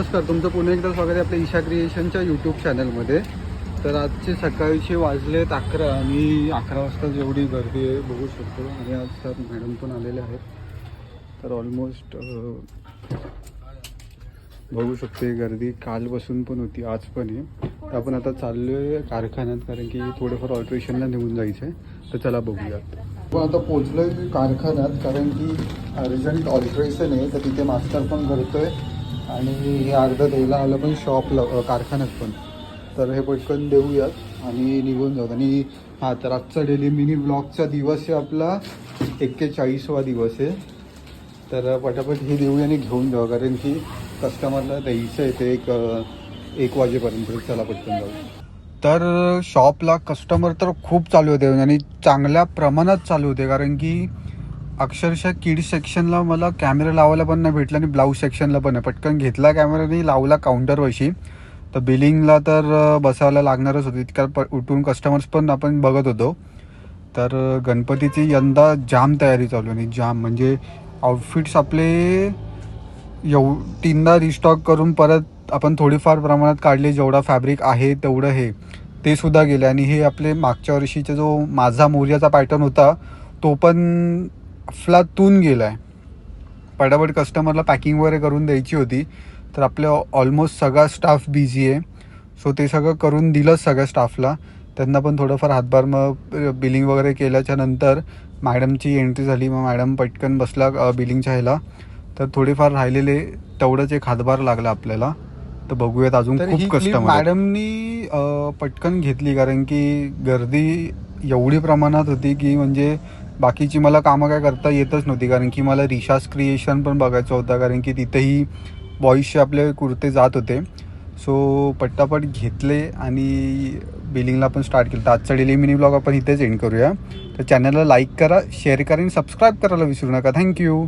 नमस्कार, तुमचं पुन्हा एकदा स्वागत आहे आपल्या ईशा क्रिएशनच्या यूट्यूब चॅनलमध्ये. तर आजचे सकाळचे वाजलेत 11 आणि 11 वाजता जेवढी गर्दी आहे बघू शकतो. आणि आज तर मॅडम पण आलेले आहेत. तर ऑलमोस्ट बघू शकतो ही गर्दी कालपासून पण होती, आज पण आहे. तर आपण आता चाललो आहे कारखान्यात, कारण की थोडंफार ऑल्ट्रेशनला निघून जायचं आहे. तर चला बघूयात. पण आता पोचलो आहे कारखान्यात, कारण की अर्जंट ऑल्ट्रेशन आहे. तर तिथे मास्टर पण करतो आहे आणि हे अर्ध द्यायला आलं पण शॉपला, कारखान्यात पण. तर हे पटकन देऊयात आणि निघून जाऊत. आणि हां, तर आजचा डेली मिनी ब्लॉगचा दिवस आहे आपला 41वा दिवस आहे. तर पटापट हे देऊया आणि घेऊन जाऊ, कारण की कस्टमरला द्यायचं आहे ते एक वाजेपर्यंत. चला पटकन जाऊ. तर शॉपला कस्टमर तर खूप चालू होते आणि चांगल्या प्रमाणात चालू होते, कारण की अक्षरशः किड सेक्शनला मला कॅमेरा लावायला पण नाही भेटला आणि ब्लाऊज सेक्शनला पण नाही. पटकन घेतला कॅमेराने, लावला काउंटरवरशी. तर बिलिंगला तर बसायला लागणारच होती, इतक्या उठून कस्टमर्स पण आपण बघत होतो. तर गणपतीची यंदा जाम तयारी चालू आहे, जाम म्हणजे आउटफिट्स आपले 3दा रिस्टॉक करून परत आपण थोडीफार प्रमाणात काढले. जेवढा फॅब्रिक आहे तेवढं ते सुद्धा गेले. आणि हे आपले मागच्या वर्षीचा जो माझा मोर्याचा पॅटर्न होता तो पण अफलातून गेला आहे. पटापट कस्टमरला पॅकिंग वगैरे करून द्यायची होती. तर आपलं ऑलमोस्ट सगळा स्टाफ बिझी आहे. सो ते सगळं करून दिलंच सगळ्या स्टाफला. त्यांना पण थोडंफार हातभार. मग बिलिंग वगैरे केल्याच्या नंतर मॅडमची एंट्री झाली. मग मॅडम पटकन बसला बिलिंगच्या ह्याला. तर थोडेफार राहिलेले तेवढंच एक हातभार लागला आपल्याला. तर बघूयात अजून खूप कस्टमर. मॅडमनी पटकन घेतली, कारण की गर्दी एवढी प्रमाणात होती की म्हणजे बाकीची मला कामं काय करता येतच नव्हती. कारण की मला रिशाज क्रिएशन पण बघायचं होतं, कारण की तिथेही बॉईजचे आपले कुर्ते जात होते. सो पट्टापट घेतले आणि बिलिंगला पण स्टार्ट केलं. तर आजचा डेली मिनी ब्लॉग आपण इथेच एंड करूया. तर चॅनलला लाईक करा, शेअर करा आणि सबस्क्राईब करायला विसरू नका. थँक्यू.